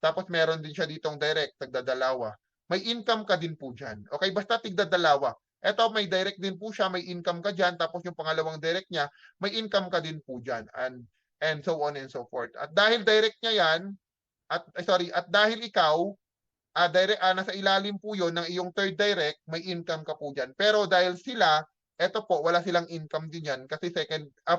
Tapos meron din siya ditong direct, tagdadalawa. May income ka din po dyan. Okay, basta tigdadalawa. Eto, may direct din po siya, may income ka dyan, tapos yung pangalawang direct niya, may income ka din po dyan, and so on and so forth. At dahil direct niya yan, at dahil ikaw, nasa ilalim po yon ng iyong third direct, may income ka po dyan. Pero dahil sila, eto po, wala silang income din yan, kasi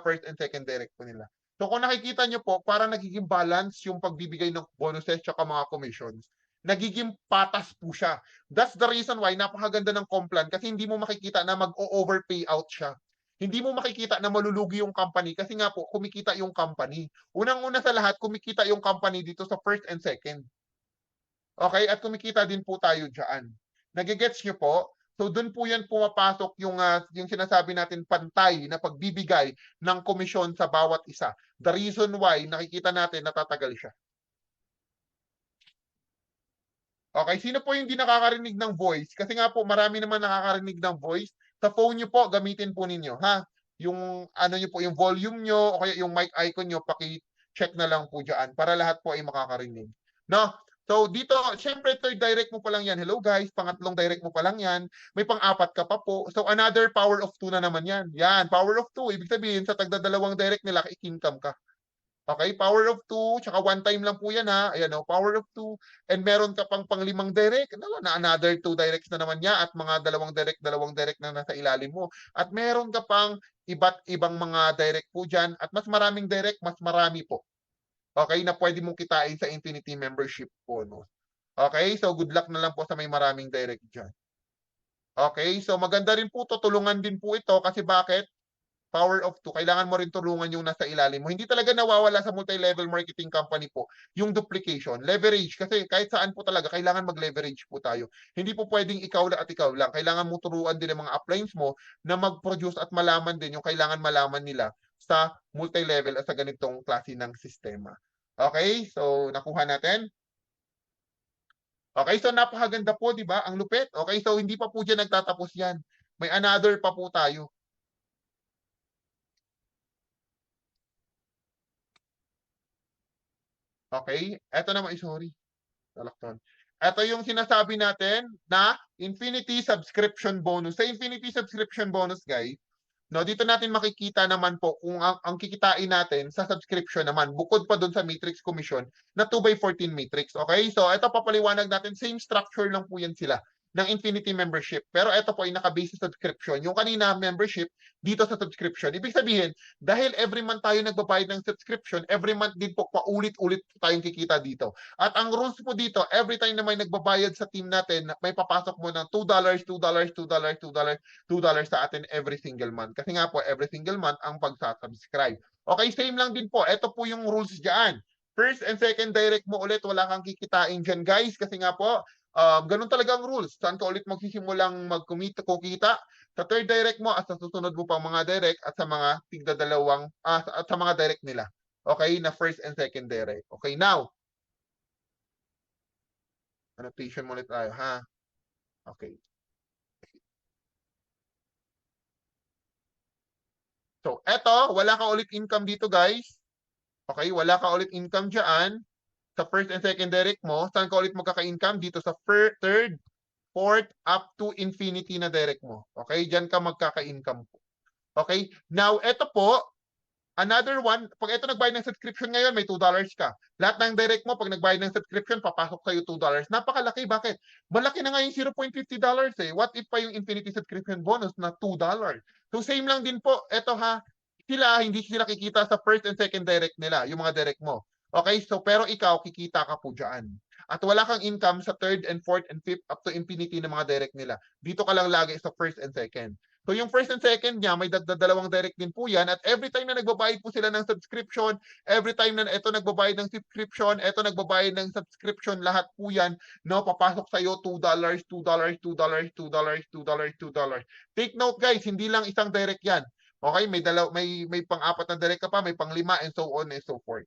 first and second direct po nila. So kung nakikita nyo po, para nagiging balance yung pagbibigay ng bonuses at mga commissions. Nagiging patas po siya. That's the reason why napakaganda ng Complan kasi hindi mo makikita na mag-overpay out siya. Hindi mo makikita na malulugi yung company kasi nga po, kumikita yung company. Unang-una sa lahat, kumikita yung company dito sa first and second. Okay? At kumikita din po tayo dyan. Nagigets nyo po? So doon po yan pumapasok yung sinasabi natin pantay na pagbibigay ng komisyon sa bawat isa. The reason why nakikita natin natatagal siya. Okay, sino po yung hindi nakakarinig ng voice? Kasi nga po marami naman nakakarinig ng voice. Sa phone nyo po, gamitin po ninyo, ha? Yung ano nyo po, yung volume nyo o kaya yung mic icon nyo, paki-check na lang po dyan para lahat po ay makakarinig. No? So dito, syempre third direct mo pa lang yan. Hello guys, pangatlong direct mo pa lang yan. May pang-apat ka pa po. So another power of 2 na naman yan. Yan, power of 2. Ibig sabihin, sa tagdadalawang direct nila, income ka. Okay, power of 2, tsaka one time lang po yan ha. Ayan o, power of 2. And meron ka pang panglimang direct. Na another 2 directs na naman niya at mga dalawang direct na nasa ilalim mo. At meron ka pang iba't ibang mga direct po dyan. At mas maraming direct, mas marami po. Okay, na pwede mong kitain sa Infinity Membership bonus. Okay, so good luck na lang po sa may maraming direct dyan. Okay, so maganda rin po to. Tulungan din po ito kasi bakit? Power of 2, kailangan mo rin tulungan yung nasa ilalim mo. Hindi talaga nawawala sa multi-level marketing company po yung duplication. Leverage, kasi kahit saan po talaga, kailangan mag-leverage po tayo. Hindi po pwedeng ikaw lang at ikaw lang. Kailangan mo turuan din ang mga uplines mo na mag-produce at malaman din yung kailangan malaman nila sa multi-level at sa ganitong klase ng sistema. Okay, so nakuha natin. Okay, so napakaganda po, di ba? Ang lupit. Okay, so hindi pa po dyan nagtatapos yan. May another pa po tayo. Okay? Ito naman, sorry. Talakton. Ito yung sinasabi natin na Infinity Subscription Bonus. Sa Infinity Subscription Bonus, guys, no, dito natin makikita naman po kung ang kikitain natin sa subscription naman, bukod pa doon sa matrix commission na 2x14 matrix. Okay? So, ito papaliwanag natin. Same structure lang po yan sila ng Infinity Membership. Pero ito po ay nakabase sa subscription. Yung kanina membership, dito sa subscription. Ibig sabihin, dahil every month tayo nagbabayad ng subscription, every month din po paulit-ulit tayong kikita dito. At ang rules po dito, every time na may nagbabayad sa team natin, may papasok mo ng $2, $2, $2, $2, $2 sa atin every single month. Kasi nga po, every single month ang pagsasubscribe. Okay, same lang din po. Ito po yung rules dyan. First and second direct mo ulit, wala kang kikitain dyan guys. Kasi nga po, ganun talaga ang rules. Saan ka ulit magsisimulang kukita? Sa third direct mo at sa susunod mo pang mga direct at sa mga tigdadalawang at sa mga direct nila. Okay, na first and second direct. Okay, now. Annotation mo ulit tayo, ha? Okay. So, eto, wala ka ulit income dito, guys. Okay, wala ka ulit income dyan. Sa first and second direct mo, saan ka ulit magkaka-income? Dito sa third, fourth, up to infinity na direct mo. Okay, dyan ka magkaka-income po. Okay, now, eto po, another one, pag ito nagbayad ng subscription ngayon, may $2 ka. Lahat ng direct mo, pag nagbayad ng subscription, papasok sa'yo $2. Napakalaki, bakit? Malaki na nga yung $0.50 eh. What if pa yung infinity subscription bonus na $2? So same lang din po, eto ha, hindi sila kikita sa first and second direct nila, yung mga direct mo. Okay, so pero ikaw, kikita ka po dyan. At wala kang income sa third and fourth and fifth up to infinity ng mga direct nila. Dito ka lang lagi sa first and second. So yung first and second niya, may dalawang direct din po yan. At every time na nagbabayad po sila ng subscription, every time na ito nagbabayad ng subscription, ito nagbabayad ng subscription, lahat po yan, no, papasok sa'yo $2, $2, $2, $2, $2, $2. Take note guys, hindi lang isang direct yan. Okay, may pang-apat na direct ka pa, may pang-lima, and so on and so forth.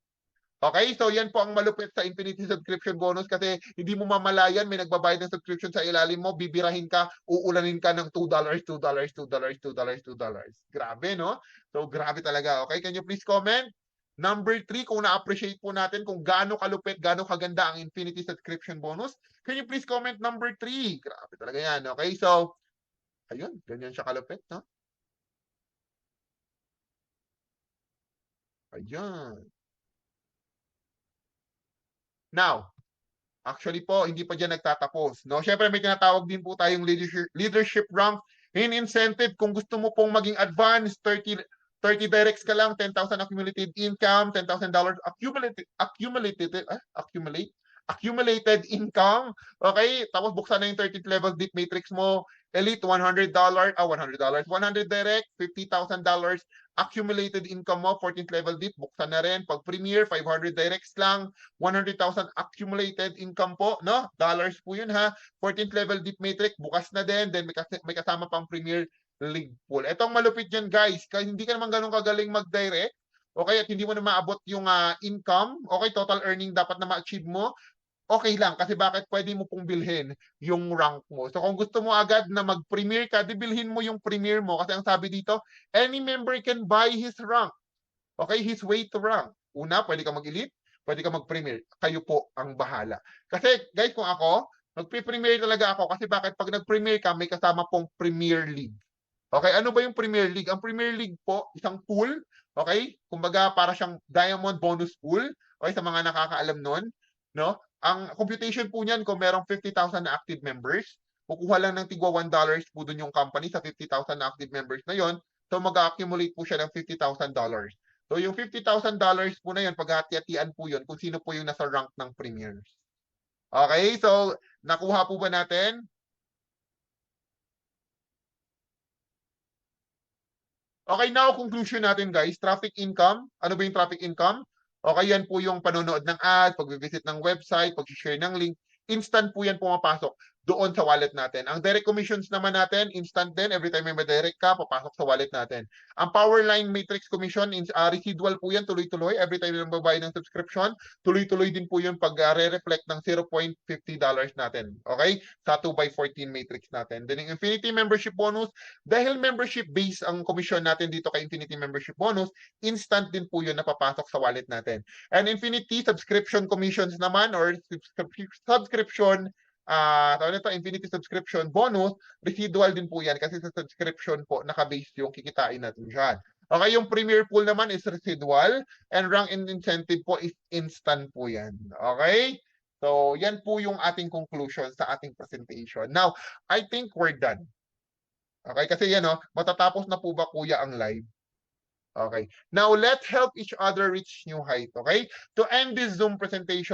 Okay, so yan po ang malupit sa Infinity Subscription Bonus kasi hindi mo mamalayan, may nagbabayad ng subscription sa ilalim mo, bibirahin ka, uulanin ka ng $2, $2, $2, $2, $2. Grabe, no? So, grabe talaga. Okay, can you please comment? Number 3, kung na-appreciate po natin kung gaano kalupit, gaano kaganda ang Infinity Subscription Bonus, can you please comment number 3? Grabe talaga yan. Okay, so, ayun, ganyan siya kalupit, no? Ayan. Now, actually po, hindi pa dyan nagtatapos. No? Siyempre, may tinatawag din po tayong leadership rank in incentive. Kung gusto mo pong maging advanced, 30 directs ka lang, 10,000 accumulated income, $10,000 accumulated income. Okay? Tapos buksan na yung 13th level deep matrix mo. Elite, $100, $100, 100 direct, $50,000 accumulated income mo, 14th level deep, buksan na rin. Pag premier, 500 directs lang, 100,000 accumulated income po, no? Dollars po yun ha. 14th level deep matrix, bukas na din. Then may kasama pang premier league pool. Etong malupit dyan guys, kasi hindi ka naman ganun kagaling mag-direct, okay, at hindi mo na maabot yung income, okay, total earning dapat na ma-achieve mo, okay lang. Kasi bakit? Pwede mo pong bilhin yung rank mo. So kung gusto mo agad na mag-premier ka, di bilhin mo yung premier mo. Kasi ang sabi dito, any member can buy his rank. Okay, his way to rank. Una, pwede ka mag-elite, pwede ka mag-premier. Kayo po ang bahala. Kasi guys, kung ako, mag-premier talaga ako. Kasi bakit? Pag nag-premier ka, may kasama pong Premier League. Okay, ano ba yung Premier League? Ang Premier League po, isang pool, okay? Kumbaga para siyang diamond bonus pool, okay, sa mga nakakaalam nun, no? Ang computation po niyan kung merong 50,000 na active members, kukuha lang ng tigwa $1 po dun yung company sa 50,000 na active members na yon. So mag-accumulate po siya ng $50,000. So yung $50,000 po na yun, paghati-hatian po yun kung sino po yung nasa rank ng premiers. Okay, so nakuha po ba natin? Okay, now conclusion natin guys, traffic income. Ano ba yung traffic income? Okay, yan po yung panonood ng ad, pag-visit ng website, pag-share ng link. Instant po yan pumapasok doon sa wallet natin. Ang direct commissions naman natin, instant din. Every time may direct ka, papasok sa wallet natin. Ang Powerline Matrix Commission, residual po yan, tuloy-tuloy. Every time yung babayad ng subscription, tuloy-tuloy din po yun pag re-reflect ng $0.50 natin. Okay? Sa 2x14 matrix natin. Then yung Infinity Membership Bonus, dahil membership base ang commission natin dito kay Infinity Membership Bonus, instant din po yun napapasok sa wallet natin. And Infinity Subscription Commissions naman or subscription tawag nito, Infinity Subscription Bonus, residual din po yan kasi sa subscription po nakabase yung kikitain natin dyan. Okay, yung Premier Pool naman is residual and rank and incentive po is instant po yan. Okay? So, yan po yung ating conclusion sa ating presentation. Now, I think we're done. Okay, kasi yan matatapos na po ba kuya ang live? Okay. Now, let's help each other reach new height. Okay? To end this Zoom presentation,